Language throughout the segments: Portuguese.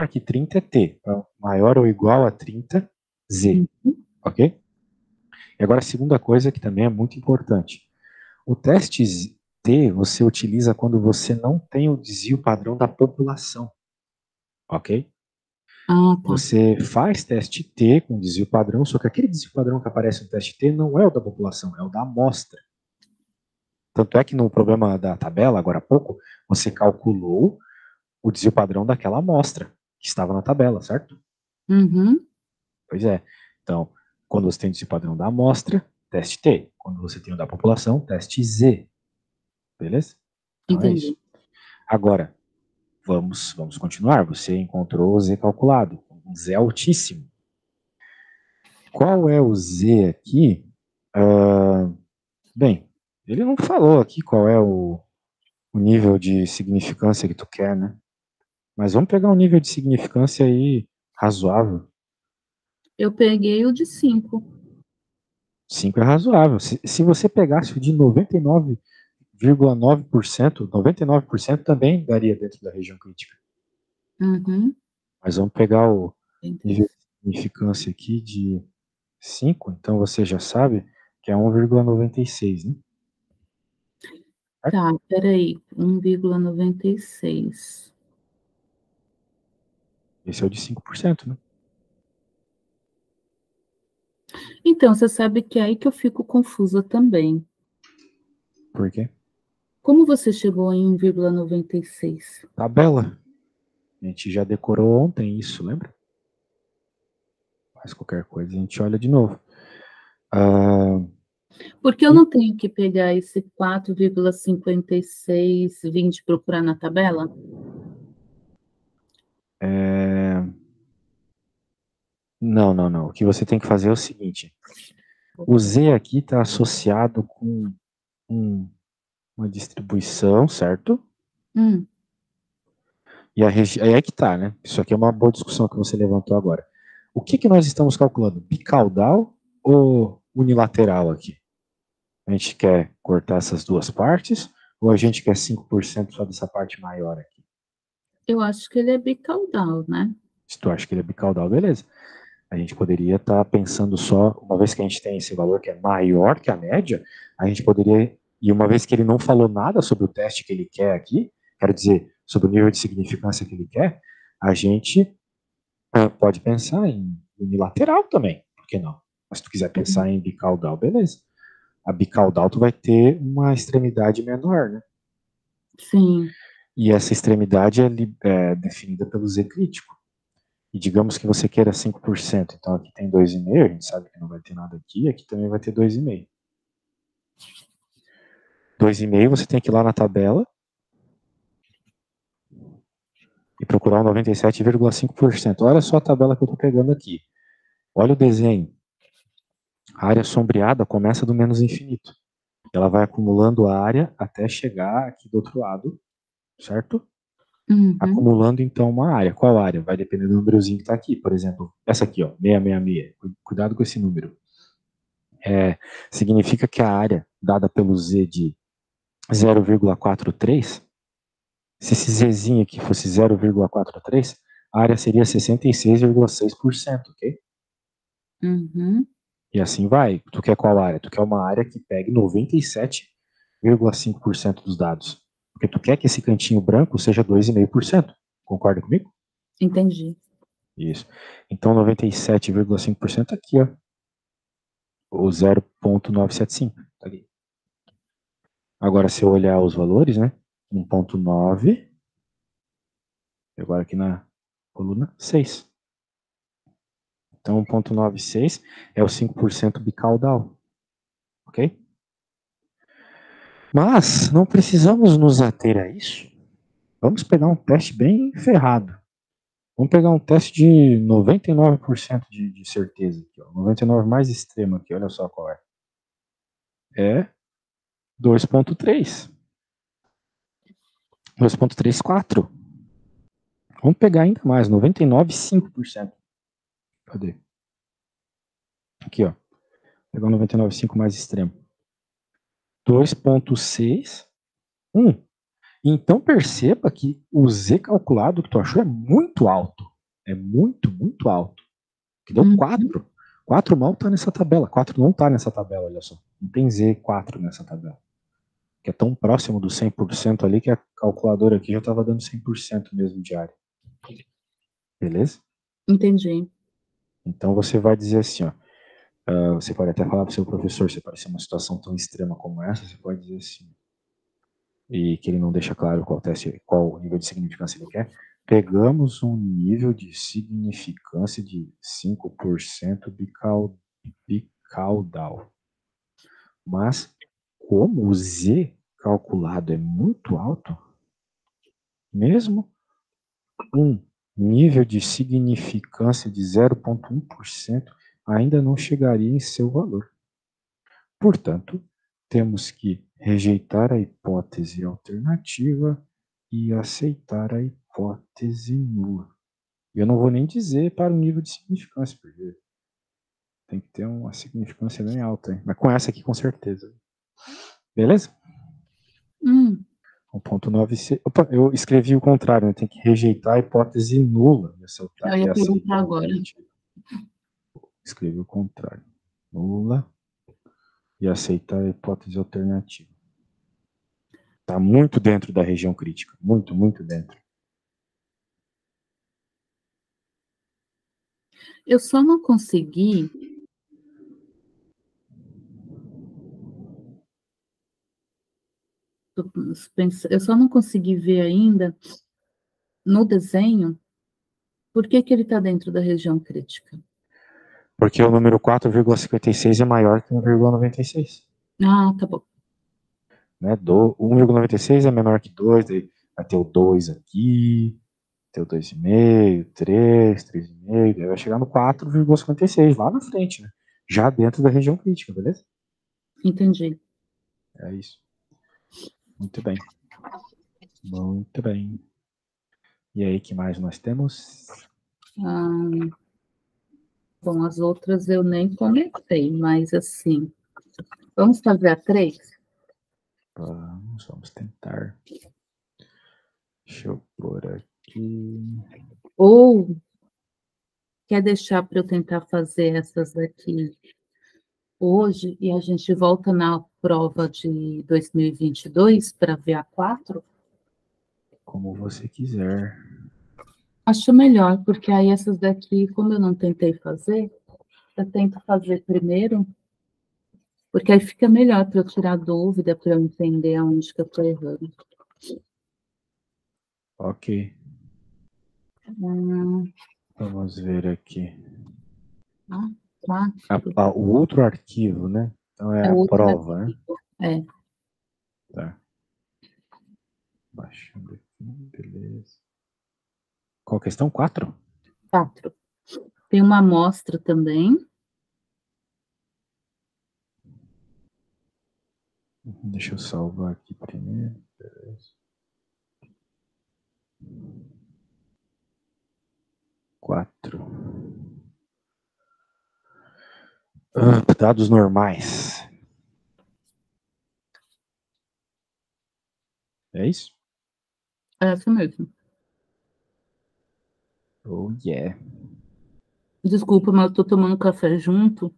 que 30 é T, então, maior ou igual a 30, Z, ok? E agora a segunda coisa que também é muito importante. O teste T você utiliza quando você não tem o desvio padrão da população, ok? Ah, tá. Você faz teste T com desvio padrão, só que aquele desvio padrão que aparece no teste T não é o da população, é o da amostra. Tanto é que no problema da tabela, agora há pouco, você calculou o desvio padrão daquela amostra que estava na tabela, certo? Uhum. Pois é. Então, quando você tem o desvio padrão da amostra, teste T. Quando você tem o da população, teste Z. Beleza? Então é isso. Entendi. Agora, vamos continuar. Você encontrou o Z calculado, um Z altíssimo. Qual é o Z aqui? Bem, ele não falou aqui qual é o nível de significância que tu quer, né? Mas vamos pegar um nível de significância aí razoável. Eu peguei o de 5. 5 é razoável. Se você pegasse o de 99,9%, 99% também daria dentro da região crítica. Uhum. Mas vamos pegar o nível Entendi. de significância aqui de 5, então você já sabe que é 1,96, né? Tá, peraí. 1,96. Esse é o de 5%, né? Então, você sabe que é aí que eu fico confusa também. Por quê? Como você chegou em 1,96? Tabela. A gente já decorou ontem isso, lembra? Faz qualquer coisa, a gente olha de novo. Porque eu não tenho que pegar esse 4,5620 e procurar na tabela? Não, não, não. O que você tem que fazer é o seguinte: o Z aqui está associado com uma distribuição, certo? Hum, E aí é que tá, né? Isso aqui é uma boa discussão que você levantou agora. O que nós estamos calculando? Bicaudal ou unilateral aqui? A gente quer cortar essas duas partes ou a gente quer 5% só dessa parte maior aqui? eu acho que ele é bicaudal, né? Se tu acha que ele é bicaudal, beleza. A gente poderia estar pensando só, uma vez que a gente tem esse valor que é maior que a média, a gente poderia, e uma vez que ele não falou nada sobre o teste que ele quer aqui, quero dizer, sobre o nível de significância que ele quer, a gente pode pensar em unilateral também, por que não? Mas se tu quiser pensar em bicaudal, beleza. A bicaudal tu vai ter uma extremidade menor, né? Sim. E essa extremidade é definida pelo Z crítico. E digamos que você queira 5%, então aqui tem 2,5, a gente sabe que não vai ter nada aqui também vai ter 2,5. 2,5 você tem que ir lá na tabela e procurar o 97,5%. Olha só a tabela que eu estou pegando aqui. Olha o desenho. A área sombreada começa do menos infinito. Ela vai acumulando área até chegar aqui do outro lado, certo? Uhum. Acumulando então uma área. Qual área? Vai depender do númerozinho que está aqui. Por exemplo, essa aqui, ó, 666. Cuidado com esse número. Significa que a área dada pelo Z de 0,43, se esse Zzinho aqui fosse 0,43, a área seria 66,6%, ok? Uhum. E assim vai. Tu quer qual área? Tu quer uma área que pegue 97,5% dos dados. Porque tu quer que esse cantinho branco seja 2,5%. Concorda comigo? Entendi. Isso. Então 97,5% aqui, ó. O 0,975. Tá ali. Agora, se eu olhar os valores, né? 1,9. Agora aqui na coluna 6. Então 1,96 é o 5% bicaudal. Ok? Mas não precisamos nos ater a isso. Vamos pegar um teste bem ferrado. Vamos pegar um teste de 99% de certeza. Aqui, ó. 99 mais extremo aqui. Olha só qual é. É 2,3. 2,34. Vamos pegar ainda mais. 99,5%. Cadê? Aqui, ó. Pegar o 99,5 mais extremo. 2,6. 1. Então perceba que o Z calculado que tu achou é muito alto. é muito, muito alto. Que deu 4. 4 mal está nessa tabela. 4 não está nessa tabela, olha só. Não tem Z4 nessa tabela. Que é tão próximo do 100% ali que a calculadora aqui já estava dando 100% mesmo de área. Beleza? Entendi. Então você vai dizer assim, ó. Você pode até falar para o seu professor, se aparecer uma situação tão extrema como essa, você pode dizer assim, e que ele não deixa claro qual nível de significância ele quer. Pegamos um nível de significância de 5% bicaudal. Mas, como o Z calculado é muito alto, mesmo um nível de significância de 0,1% ainda não chegaria em seu valor. Portanto, temos que rejeitar a hipótese alternativa e aceitar a hipótese nula. Eu não vou nem dizer para o nível de significância, porque tem que ter uma significância bem alta, hein? Mas com essa aqui, com certeza. Beleza? O ponto 9. Opa, eu escrevi o contrário, né? Tem que rejeitar a hipótese nula Eu ia perguntar agora. Escrevi o contrário. Nula e aceitar a hipótese alternativa. Está muito dentro da região crítica. Muito, muito dentro. Eu só não consegui. Eu só não consegui ver ainda no desenho por que ele está dentro da região crítica. Porque o número 4,56 é maior que 1,96. Ah, tá bom. Né? 1,96 é menor que 2, daí vai ter o 2 aqui, ter o 2,5, 3, 3,5, daí vai chegar no 4,56 lá na frente, né? Já dentro da região crítica, beleza? Entendi. É isso. Muito bem. Muito bem. E aí, que mais nós temos? Bom, as outras eu nem comecei, mas assim, vamos fazer a 3? Vamos tentar. Deixa eu pôr aqui. Ou quer deixar para eu tentar fazer essas aqui hoje e a gente volta na prova de 2022 para ver a 4? Como você quiser. Acho melhor, porque aí essas daqui, como eu não tentei fazer, eu tento fazer primeiro, porque aí fica melhor para eu tirar dúvida, para eu entender aonde que eu estou errando. Ok. Vamos ver aqui. O outro arquivo, né? Então é a prova, né? É. Tá. Baixando aqui, beleza. Qual questão? 4? 4. Tem uma amostra também. Deixa eu salvar aqui primeiro. Beleza. 4. Dados normais. É isso? É isso mesmo. Oh, yeah. Desculpa, mas eu tô tomando café junto,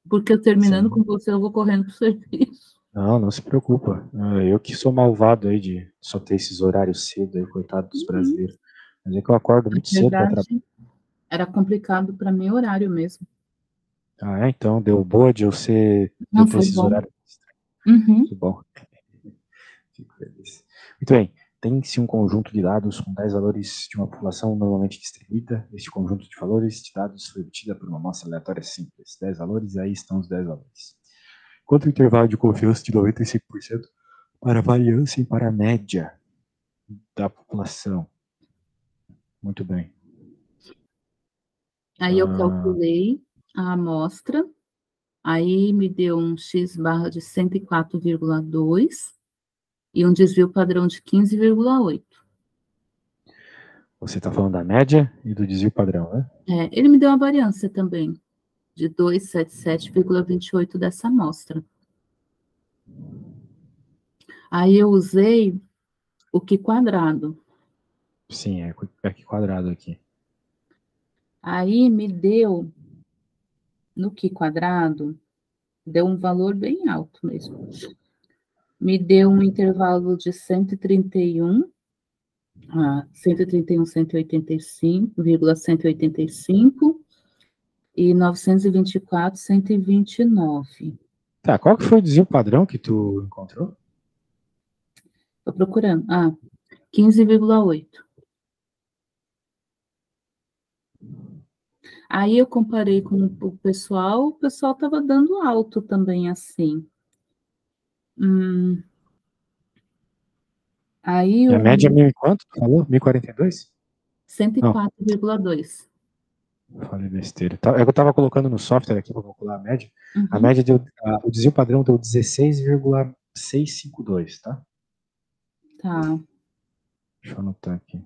porque eu terminando com você, eu vou correndo pro serviço. Não se preocupa. Eu que sou malvado aí de só ter esses horários cedo aí, coitado dos brasileiros. Mas é que eu acordo muito cedo para trabalhar. Era complicado para mim o horário mesmo. Então deu boa de eu ter Foi esses bom. horários. Uhum. Que bom. Fico feliz. Muito bem. Tem-se um conjunto de dados com 10 valores de uma população normalmente distribuída. Este conjunto de valores de dados foi obtido por uma amostra aleatória simples. 10 valores, e aí estão os 10 valores. Quanto o intervalo de confiança de 95% para a variância e para a média da população? Muito bem. Aí eu calculei a amostra, aí me deu um x barra de 104,2 e um desvio padrão de 15,8. Você está falando da média e do desvio padrão, né? Ele me deu uma variância também, de 277,28 dessa amostra. Aí eu usei o Q quadrado. Sim, é aqui quadrado aqui. Aí me deu, no Q quadrado, deu um valor bem alto mesmo. Me deu um intervalo de 131 a 131, 185,185 e 924, 129. Tá, qual que foi o desvio padrão que tu encontrou? Estou procurando. 15,8. Aí eu comparei com o pessoal estava dando alto também assim. Aí E a o média é mil e quanto? Tu falou? 1042? Não, 104,2. falei besteira. É que eu tava colocando no software aqui para calcular a média. A Uhum. média deu, o desvio padrão deu 16,652, tá? Tá. Deixa eu anotar aqui.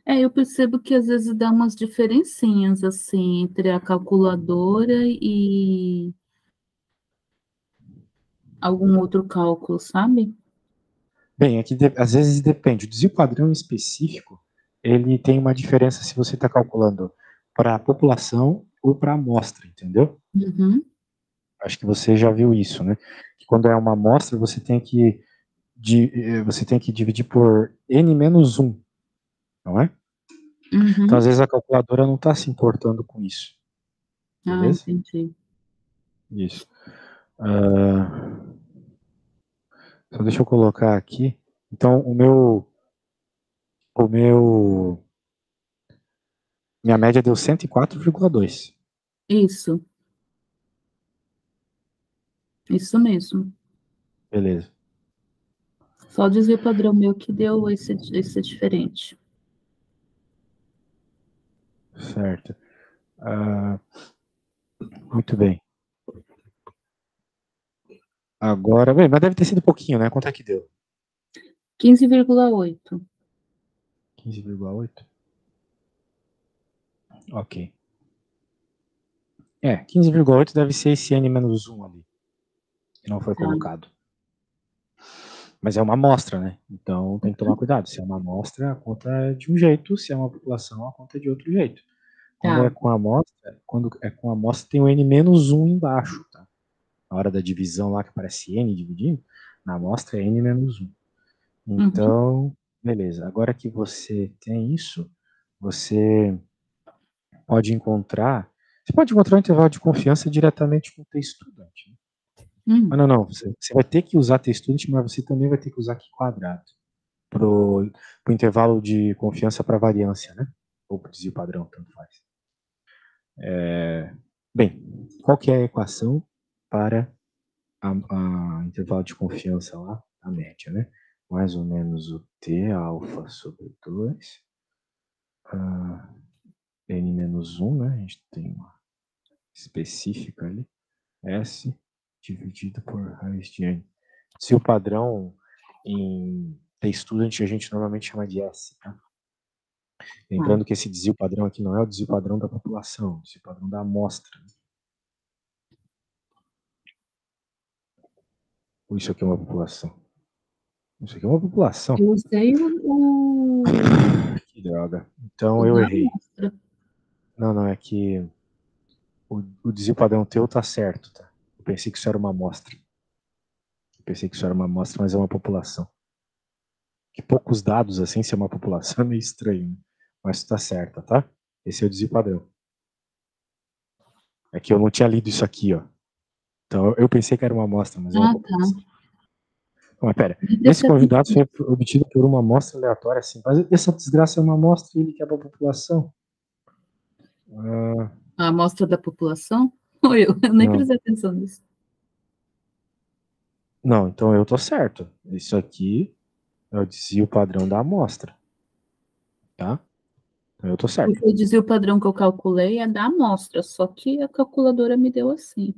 Eu percebo que às vezes dá umas diferencinhas assim entre a calculadora e algum outro cálculo, sabe? Bem, é que às vezes depende. O desvio padrão específico, ele tem uma diferença se você está calculando para a população ou para a amostra, entendeu? Uhum. Acho que você já viu isso, né? Que quando é uma amostra, você tem que dividir por n menos 1, não é? Então, às Uhum. vezes, a calculadora não está se importando com isso. Beleza? Entendi. Isso. Então, deixa eu colocar aqui. Então, minha média deu 104,2. Isso mesmo. Beleza. Só o desvio padrão meu que deu esse diferente. Certo. Muito bem. Agora, bem, mas deve ter sido pouquinho, né? Quanto é que deu? 15,8. 15,8? Ok. 15,8 deve ser esse n menos 1 ali, que não foi Tá. colocado. Mas é uma amostra, né? Então tem que tomar cuidado. Se é uma amostra, a conta é de um jeito. Se é uma população, a conta é de outro jeito. Quando Tá. é com a amostra, tem o n menos 1 embaixo, tá? Na hora da divisão lá que aparece n dividindo, na amostra é n menos 1. Então, beleza. Agora que você tem isso, você pode encontrar o intervalo de confiança diretamente com o t-student. Né? Mas não, você vai ter que usar t-student, mas você também vai ter que usar aqui quadrado pro intervalo de confiança para variância, né? Ou para desvio padrão, tanto faz. Bem, qual que é a equação para a intervalo de confiança lá, a média, né? Mais ou menos o t alfa sobre 2, n menos 1, né? A gente tem uma específica ali, S dividido por raiz de n. Se o padrão em t-student a gente normalmente chama de S, tá? Lembrando que esse desvio padrão aqui não é o desvio padrão da população, é o desvio padrão da amostra. Ou isso aqui é uma população? Isso aqui é uma população. Eu usei o Que droga. Então eu da errei. amostra. Não, é que o desvio padrão teu tá certo, tá? Eu pensei que isso era uma amostra. Mas é uma população. Que poucos dados assim, se é uma população, é meio estranho. Né? Mas tu tá certa, tá? Esse é o desvio padrão. É que eu não tinha lido isso aqui, ó. Então eu pensei que era uma amostra, mas é uma população. Tá. Mas pera, esse convidado foi obtido por uma amostra aleatória, assim. Mas essa desgraça é uma amostra e ele quebra a população. A amostra da população? Ou eu nem Não. prestei atenção nisso. Não, então eu tô certo. Isso aqui é o desvio padrão da amostra. Tá? Então eu tô certo. Porque eu dizia o padrão que eu calculei é da amostra, só que a calculadora me deu assim.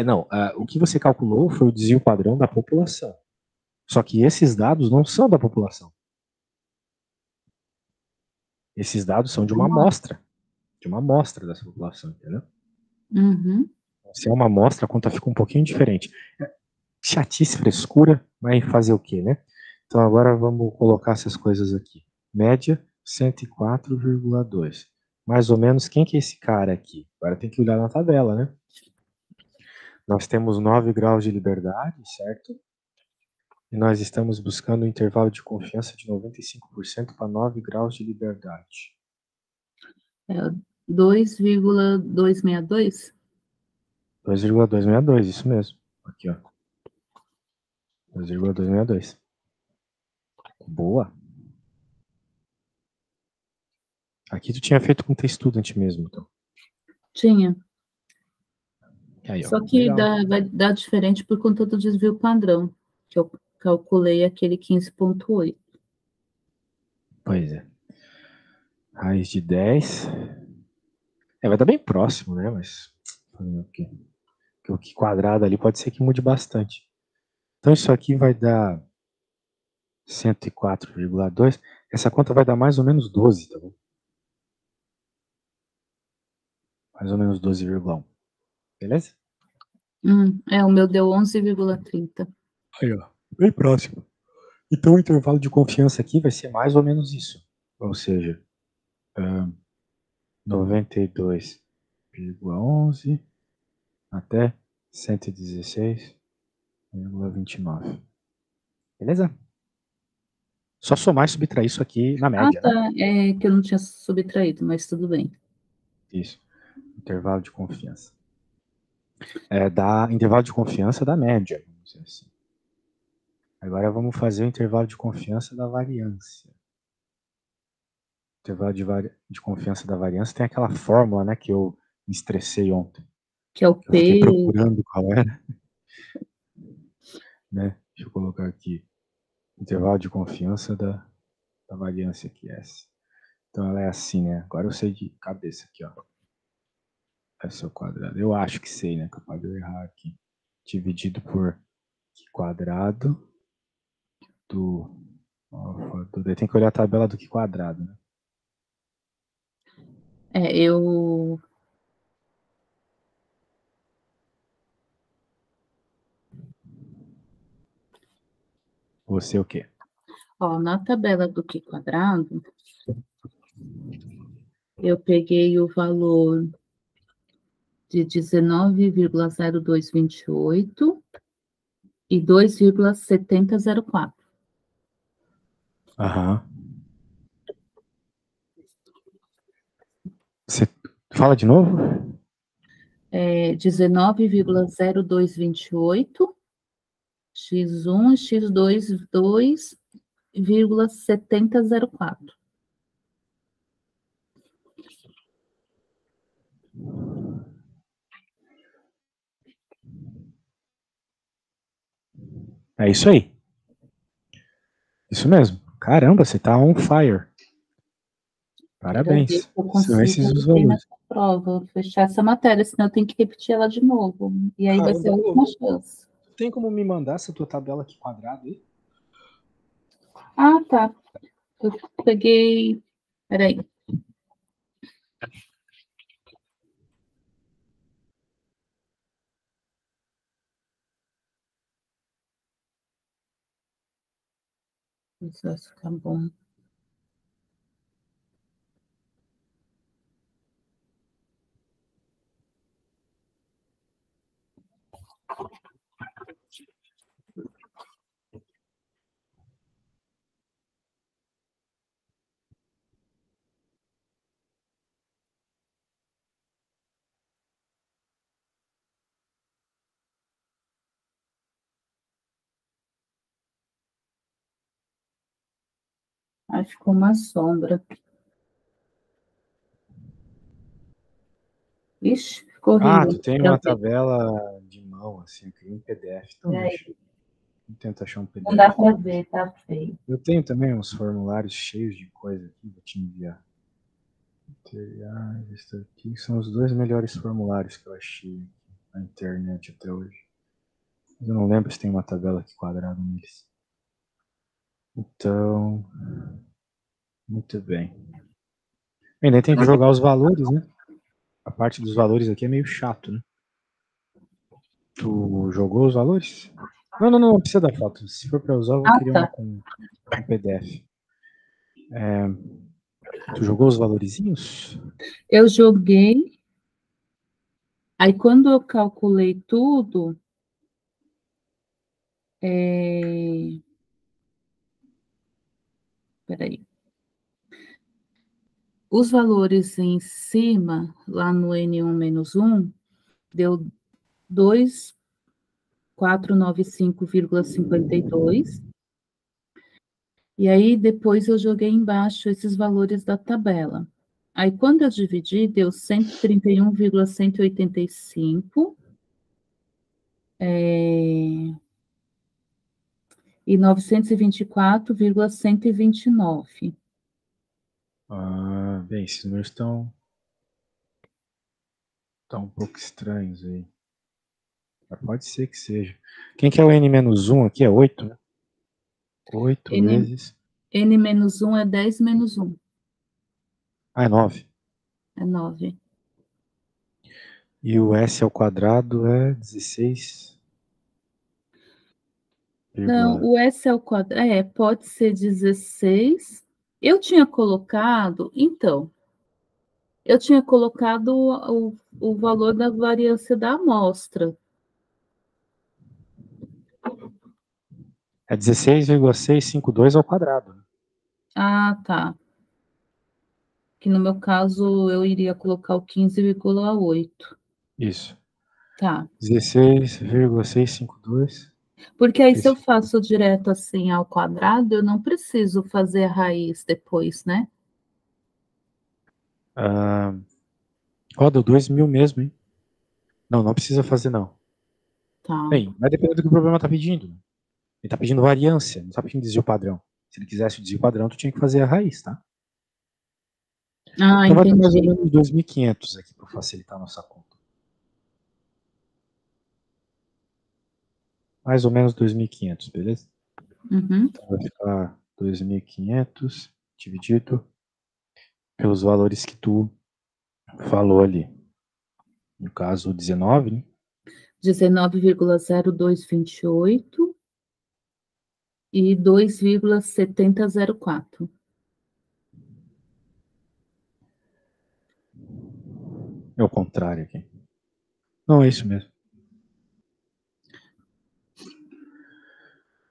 Não. O que você calculou foi o desvio padrão da população. Só que esses dados não são da população. Esses dados são de uma amostra. De uma amostra dessa população, entendeu? Uhum. Se é uma amostra, a conta fica um pouquinho diferente. Chatice, frescura, vai fazer o quê, né? Então agora vamos colocar essas coisas aqui. Média 104,2. mais ou menos quem que é esse cara aqui. Agora tem que olhar na tabela, né? Nós temos 9 graus de liberdade, certo? E nós estamos buscando um intervalo de confiança de 95% para 9 graus de liberdade. 2,262? 2,262, isso mesmo. Aqui, ó. 2,262. Boa. Aqui tu tinha feito com T-Student mesmo, então. Tinha. Aí, ó. Só que Legal. vai dar diferente por conta do desvio padrão, que eu calculei aquele 15,8. Pois é. Raiz de 10. Vai dar bem próximo, né? Mas o que quadrado ali pode ser que mude bastante. Então isso aqui vai dar 104,2. Essa conta vai dar mais ou menos 12, tá bom? Mais ou menos 12,1. Beleza? O meu deu 11,30. Aí, ó. Bem próximo. Então o intervalo de confiança aqui vai ser mais ou menos isso. Ou seja, 92,11 até 116,29. Beleza? Só somar e subtrair isso aqui na média, tá. né? É que eu não tinha subtraído, mas tudo bem. Isso. Intervalo de confiança. Dá intervalo de confiança da média, vamos dizer assim. Agora vamos fazer o intervalo de confiança da variância. O intervalo de confiança da variância tem aquela fórmula, né, que eu me estressei ontem. Que é o Eu fiquei P. procurando qual era. Né? Deixa eu colocar aqui. Intervalo de confiança da variância aqui, S. Então ela é assim, né? Agora eu sei de cabeça aqui, ó. S ao quadrado. Eu acho que sei, né? Capaz de eu errar aqui. Dividido por Q quadrado do alfa do D. Tem que olhar a tabela do Q quadrado, né? Eu... Você o quê? Ó, na tabela do Q quadrado, eu peguei o valor de 19,0228 e 2,7004. Aham. Você fala de novo? 19,0228, x1 e x2, 2,7004. É isso aí. Isso mesmo. Caramba, você tá on fire. Quero ver se Parabéns. eu São esses consigo os bem valores. nessa prova, vou fechar essa matéria, senão eu tenho que repetir ela de novo. E aí vai ser a Caramba, última chance. tem como me mandar essa tua tabela aqui quadrada aí? Ah, tá. Eu peguei. Peraí. Isso vai ficar bom. Aí ficou uma sombra. Ixi, ficou Ah, horrível. tu tem uma tabela de mão, assim, eu queria um PDF. Então deixa. Eu tento achar um Não dá PDF. para ver, tá feio. Eu tenho também uns formulários cheios de coisa aqui, vou te enviar. Materiais, isso aqui são os 2 melhores formulários que eu achei na internet até hoje. Mas eu não lembro se tem uma tabela aqui quadrada neles. Então, muito bem. Ainda tem que jogar os valores, né? A parte dos valores aqui é meio chato, né? Tu jogou os valores? Não precisa da foto. Se for para usar, eu vou querer uma tá. com PDF. Tu jogou os valorizinhos? Eu joguei, aí quando eu calculei tudo, peraí, os valores em cima, lá no N1 menos 1, deu 2.495,52. E aí depois eu joguei embaixo esses valores da tabela. Aí quando eu dividi, deu 131,185 e 924,129. Ah, bem, esses números estão um pouco estranhos aí. Mas pode ser que seja. Quem que é o N-1 aqui? É 8, né? 8 N, vezes... N menos 1 é 10 menos 1, Ah, é 9. é 9. E o S ao quadrado é 16. Não, o S ao quadrado, pode ser 16. Eu tinha colocado, então, eu tinha colocado o valor da variância da amostra. É 16,652 ao quadrado. Ah, tá. Que no meu caso eu iria colocar o 15,8. Isso. Tá. 16,652. Porque aí se eu Esse. faço direto assim ao quadrado, eu não preciso fazer a raiz depois, né? Ó, deu 2.000 mesmo, hein? Não, não precisa fazer, não. Tá. Bem, vai depender do que o problema está pedindo. Ele está pedindo variância, não está pedindo desvio padrão. Se ele quisesse o desvio padrão, tu tinha que fazer a raiz, tá? Ah, Então vai dar mais ou entendi. menos 2.500 aqui para facilitar a nossa conta. Mais ou menos 2.500, beleza? Uhum. Então vai ficar 2.500 dividido pelos valores que tu falou ali. No caso, 19, né? 19,0228 e 2,7004. É o contrário aqui. Não, é isso mesmo.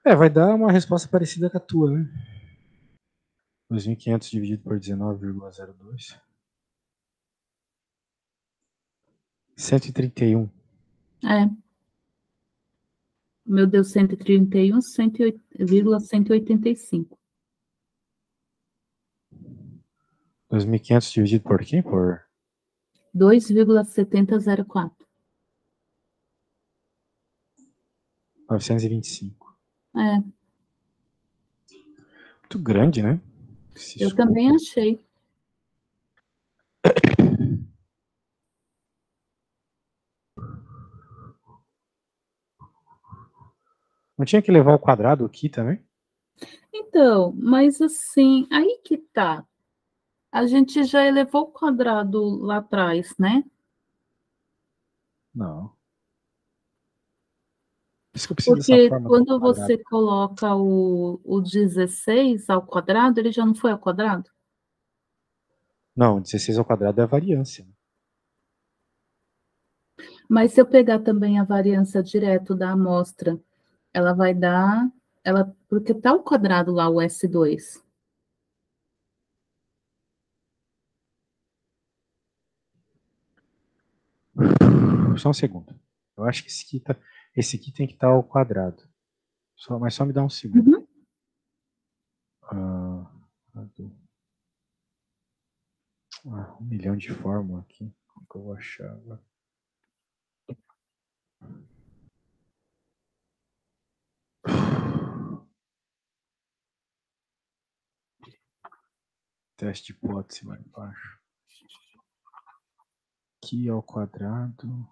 Vai dar uma resposta parecida com a tua, né? 2.500 dividido por 19,02. 131. É, meu deu 131, 108,185. 2.500 dividido por quem? Por 2,7004. 925. É, Muito grande, né? Esse eu também escopo. achei. Não tinha que levar o quadrado aqui também? Então, mas assim, aí que tá. A gente já elevou o quadrado lá atrás, né? Não. Por isso que eu preciso dessa Porque forma do quando quadrado. você coloca o 16 ao quadrado, ele já não foi ao quadrado? Não, 16 ao quadrado é a variância. Mas se eu pegar também a variância direto da amostra, ela vai dar, porque está ao quadrado lá o S2. Só um segundo. Eu acho que esse aqui tem que estar ao quadrado. Mas só me dá um segundo. Uhum. Ah, 1 milhão de fórmula aqui. Como que eu vou achar agora? Teste de hipótese lá embaixo. Aqui ao quadrado.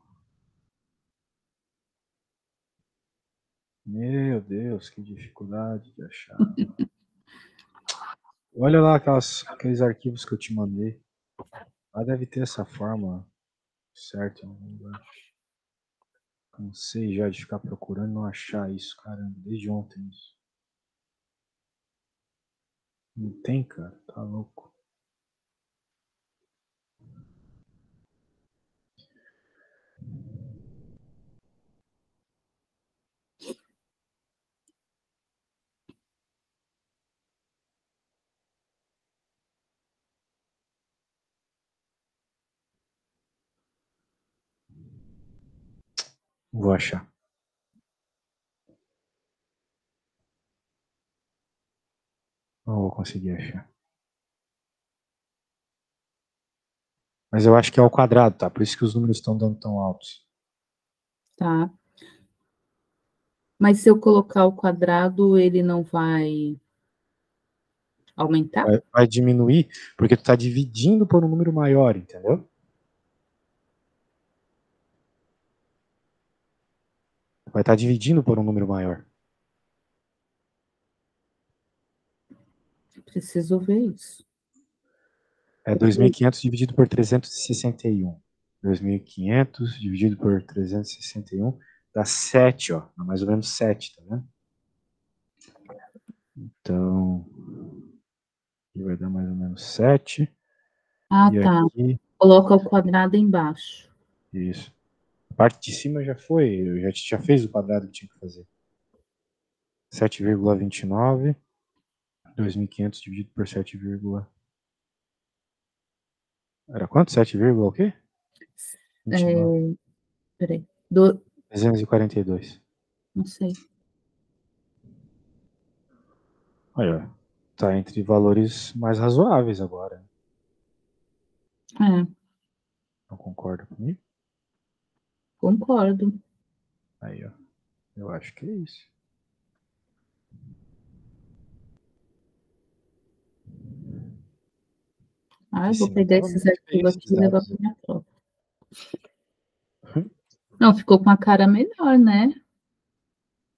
Meu Deus, que dificuldade de achar. Olha lá aqueles arquivos que eu te mandei. Lá deve ter essa fórmula certa. Cansei já de ficar procurando e não achar isso, caramba. Desde ontem isso. Não tem, cara. Tá louco. Vou achar. Não vou conseguir achar. Mas eu acho que é ao quadrado, tá? Por isso que os números estão dando tão altos. Tá. Mas se eu colocar o quadrado, ele não vai aumentar? Vai diminuir, porque tu tá dividindo por um número maior, entendeu? Vai estar dividindo por um número maior. Preciso ver isso. É 2.500 dividido por 361. 2.500 dividido por 361 dá 7, ó. Dá mais ou menos 7, tá vendo? Então, aqui vai dar mais ou menos 7. Ah, E tá. aqui, Coloca o quadrado embaixo. isso. A parte de cima já foi, eu já fez o quadrado que tinha que fazer. 7,29. 2.500 dividido por 7, era quanto? 7, o quê? 29. É, peraí. 342. Não sei. Olha, tá entre valores mais razoáveis agora. É, Não concorda comigo? concordo. Aí, ó. Eu acho que é isso. Ah, Que eu vou senão pegar tava esses muito feio arquivos aqui esses e levar dados. para minha prova. Não, ficou com a cara melhor, né? Do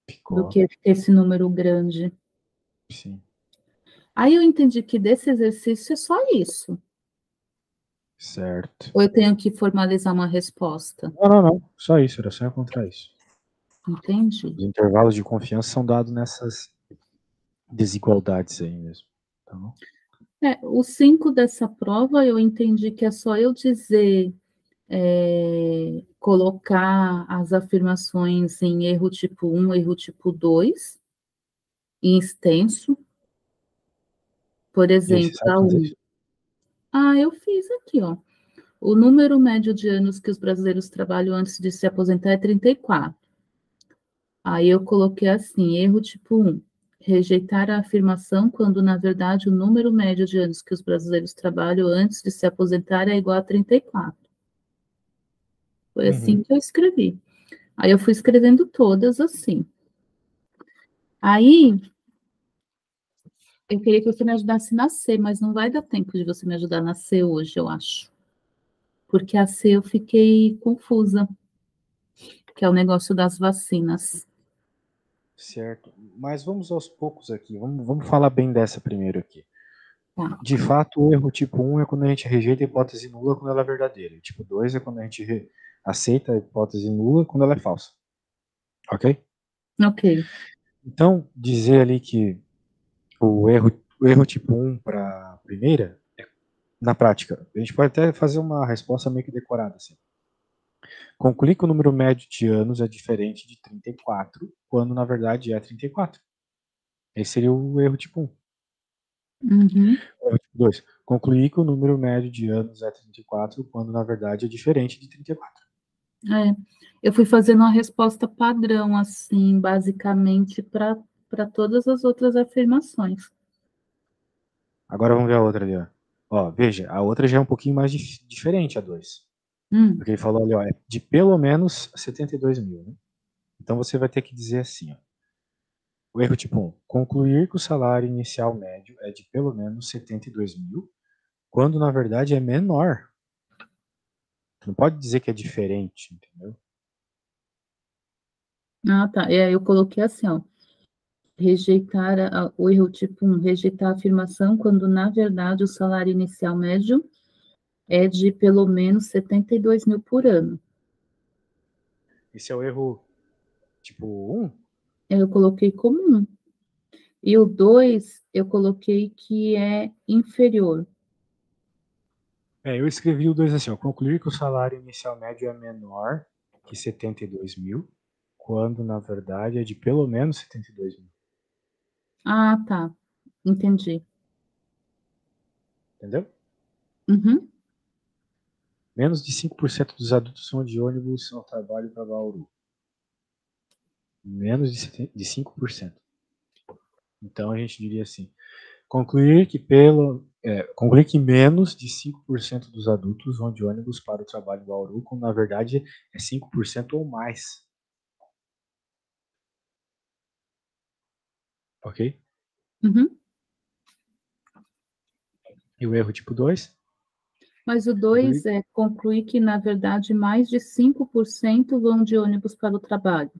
Ficou, que esse número grande. sim. Aí eu entendi que desse exercício é só isso. Certo. Ou eu tenho que formalizar uma resposta? Não. Só isso, era só encontrar isso. Entendi. Os intervalos de confiança são dados nessas desigualdades aí mesmo. Tá bom? O 5 dessa prova eu entendi que é só eu dizer, colocar as afirmações em erro tipo 1, erro tipo 2, em extenso. Por E aí, você exemplo, sabe da fazer 1. isso? Ah, eu fiz aqui, ó. O número médio de anos que os brasileiros trabalham antes de se aposentar é 34. Aí eu coloquei assim, erro tipo 1. Rejeitar a afirmação quando, na verdade, o número médio de anos que os brasileiros trabalham antes de se aposentar é igual a 34. Foi assim Uhum. que eu escrevi. Aí eu fui escrevendo todas assim. Aí eu queria que você me ajudasse na C, mas não vai dar tempo de você me ajudar na C hoje, eu acho. Porque a C eu fiquei confusa, que é o negócio das vacinas. Certo. Mas vamos aos poucos aqui. Vamos falar bem dessa primeiro aqui. Tá. De fato, o erro tipo 1 é quando a gente rejeita a hipótese nula quando ela é verdadeira. Tipo 2 é quando a gente aceita a hipótese nula quando ela é falsa. Ok? Ok. Então, dizer ali que o erro tipo 1 para a primeira, na prática, a gente pode até fazer uma resposta meio que decorada. Assim. Concluir que o número médio de anos é diferente de 34, quando na verdade é 34. Esse seria o erro tipo 1. Uhum. O erro tipo 2. Concluir que o número médio de anos é 34, quando na verdade é diferente de 34. É, eu fui fazendo uma resposta padrão, assim, basicamente, para todas as outras afirmações. Agora vamos ver a outra ali, ó. Ó, veja, a outra já é um pouquinho mais diferente, a 2. Hum, Porque ele falou ali, ó, é de pelo menos 72 mil, né? Então você vai ter que dizer assim, ó. O erro tipo 1. Concluir que o salário inicial médio é de pelo menos 72 mil, quando na verdade é menor. Tu não pode dizer que é diferente, entendeu? tá. E aí eu coloquei assim, ó, rejeitar o erro tipo 1, rejeitar a afirmação quando, na verdade, o salário inicial médio é de pelo menos 72 mil por ano. Esse é o erro tipo 1. Aí eu coloquei como 1. E o 2, eu coloquei que é inferior. Eu escrevi o 2 assim, ó. Concluir que o salário inicial médio é menor que 72 mil, quando na verdade é de pelo menos 72 mil. Ah, tá. Entendi. Entendeu? Uhum. Menos de 5% dos adultos vão de ônibus ao trabalho para Bauru. Menos de 5%. Então, a gente diria assim, concluir que menos de 5% dos adultos vão de ônibus para o trabalho em Bauru, quando na verdade é 5% ou mais. Ok? Uhum. E o erro tipo 2? Mas o 2 é concluir que, na verdade, mais de 5% vão de ônibus para o trabalho.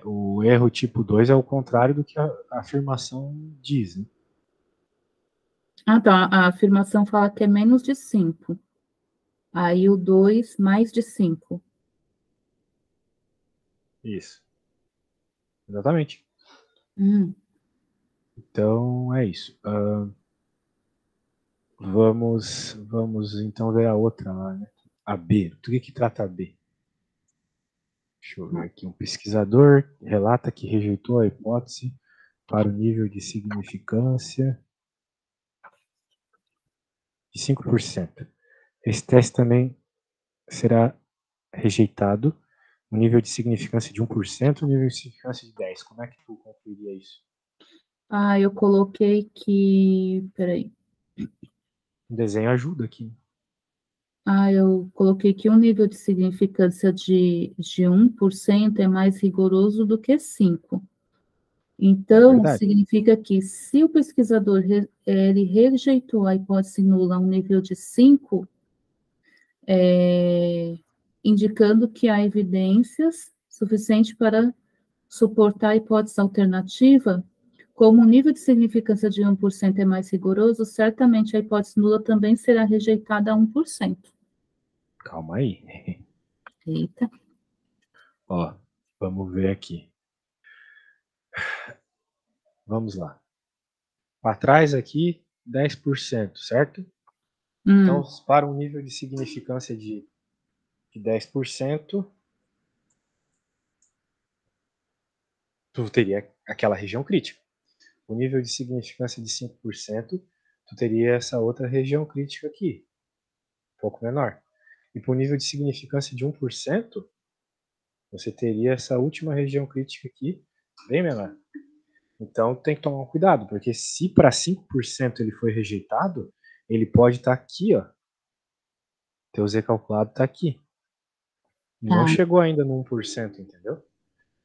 O erro tipo 2 é o contrário do que a afirmação diz, né? Ah, tá. A afirmação fala que é menos de 5. Aí o 2, mais de 5. Isso. Exatamente. Então, é isso. Vamos então ver a outra lá, né? A B. Do que trata a B? Deixa eu ver aqui. Um pesquisador relata que rejeitou a hipótese para o nível de significância de 5%. Esse teste também será rejeitado. O nível de significância de 1%, o nível de significância de 10%. Como é que tu concluiria isso? Ah, eu coloquei que. Peraí. O desenho ajuda aqui. Ah, eu coloquei que um nível de significância de 1% é mais rigoroso do que 5%. É Então, verdade. significa que se o pesquisador ele rejeitou a hipótese nula a um nível de 5, indicando que há evidências suficientes para suportar a hipótese alternativa, como o nível de significância de 1% é mais rigoroso, certamente a hipótese nula também será rejeitada a 1%. Calma aí. Eita. Ó, vamos ver aqui. Vamos lá. Para trás aqui, 10%, certo? Então, para um nível de significância de 10%, tu teria aquela região crítica. O nível de significância de 5%, tu teria essa outra região crítica aqui, um pouco menor. E para o nível de significância de 1%, você teria essa última região crítica aqui, bem menor. Então tem que tomar um cuidado, porque se para 5% ele foi rejeitado, ele pode estar aqui, ó. Teu Z calculado está aqui. Não chegou ainda no 1%, entendeu?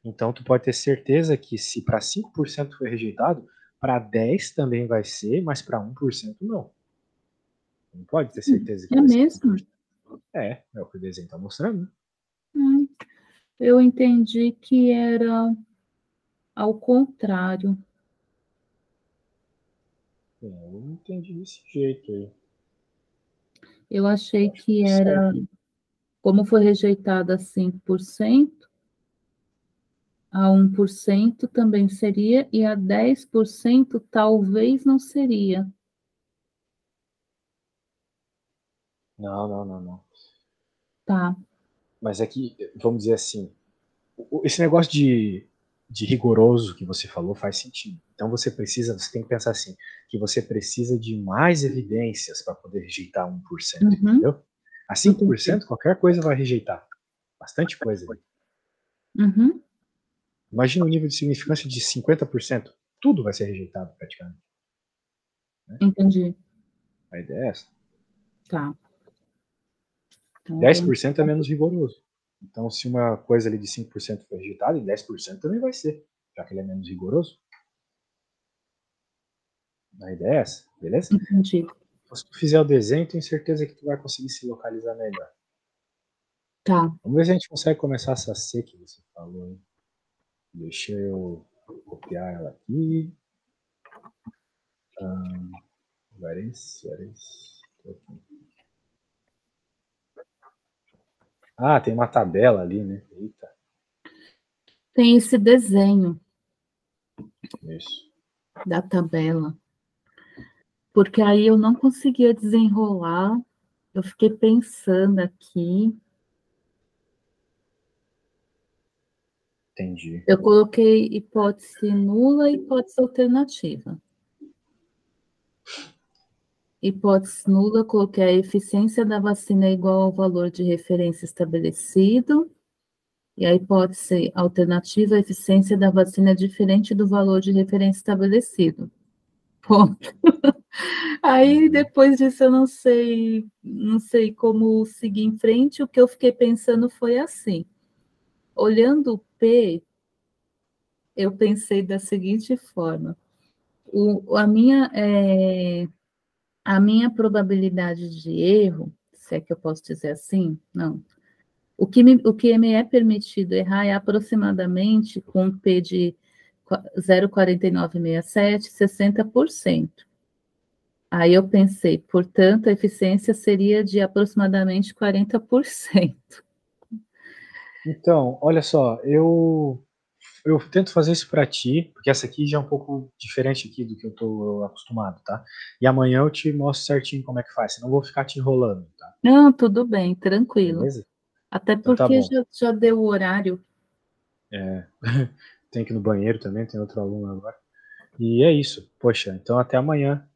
Então tu pode ter certeza que se para 5% foi rejeitado, para 10 também vai ser, mas para 1% não. Não pode ter certeza que É vai ser mesmo? 1%. É o que o desenho está mostrando. Eu entendi que era ao contrário. Eu não entendi desse jeito aí. Eu achei que era, Certo. como foi rejeitada 5%, a 1% também seria, e a 10% talvez não seria. Não. Tá. Mas é que, vamos dizer assim, esse negócio de rigoroso que você falou faz sentido. Então você tem que pensar assim, que você precisa de mais evidências para poder rejeitar 1%, entendeu? A Entendi. 5% qualquer coisa vai rejeitar. Bastante coisa ali. Imagina um nível de significância de 50%. Tudo vai ser rejeitado praticamente. Né? Entendi. A ideia é essa. Tá. Então, 10% é menos rigoroso. Então, se uma coisa ali de 5% foi rejeitada, em 10% também vai ser, já que ele é menos rigoroso. A ideia é essa, beleza? entendi. Então, se tu fizer o desenho, tenho certeza que tu vai conseguir se localizar melhor. Tá. Vamos ver se a gente consegue começar essa C que você falou. Hein? Deixa eu copiar ela aqui. Ah, tem uma tabela ali, né? Eita. Tem esse desenho Isso. da tabela, porque aí eu não conseguia desenrolar, eu fiquei pensando aqui. Entendi. Eu coloquei hipótese nula e hipótese alternativa. Hipótese nula, coloquei a eficiência da vacina é igual ao valor de referência estabelecido. E a hipótese alternativa, a eficiência da vacina é diferente do valor de referência estabelecido. Ponto. Aí, depois disso, eu não sei como seguir em frente. O que eu fiquei pensando foi assim. Olhando o P, eu pensei da seguinte forma. A minha probabilidade de erro, se é que eu posso dizer assim, não. O que me é permitido errar é aproximadamente com um P de 0,4967, 60%. Aí eu pensei, portanto, a eficiência seria de aproximadamente 40%. Então, olha só, eu tento fazer isso para ti, porque essa aqui já é um pouco diferente aqui do que eu tô acostumado, tá? E amanhã eu te mostro certinho como é que faz, senão eu vou ficar te enrolando, tá? Não, tudo bem, tranquilo. Beleza? Até Então tá porque bom. já deu o horário. É, tem que ir no banheiro também, tem outro aluno agora. E é isso. Poxa, então até amanhã.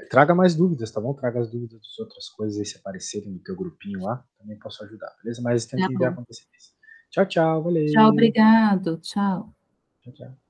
Traga mais dúvidas, tá bom? Traga as dúvidas das outras coisas aí se aparecerem no teu grupinho lá. Também posso ajudar, beleza? Mas Tá tenta enviar bom. com antecedência. Tchau, tchau. Tchau, Valeu. obrigado. Tchau. Tchau, tchau.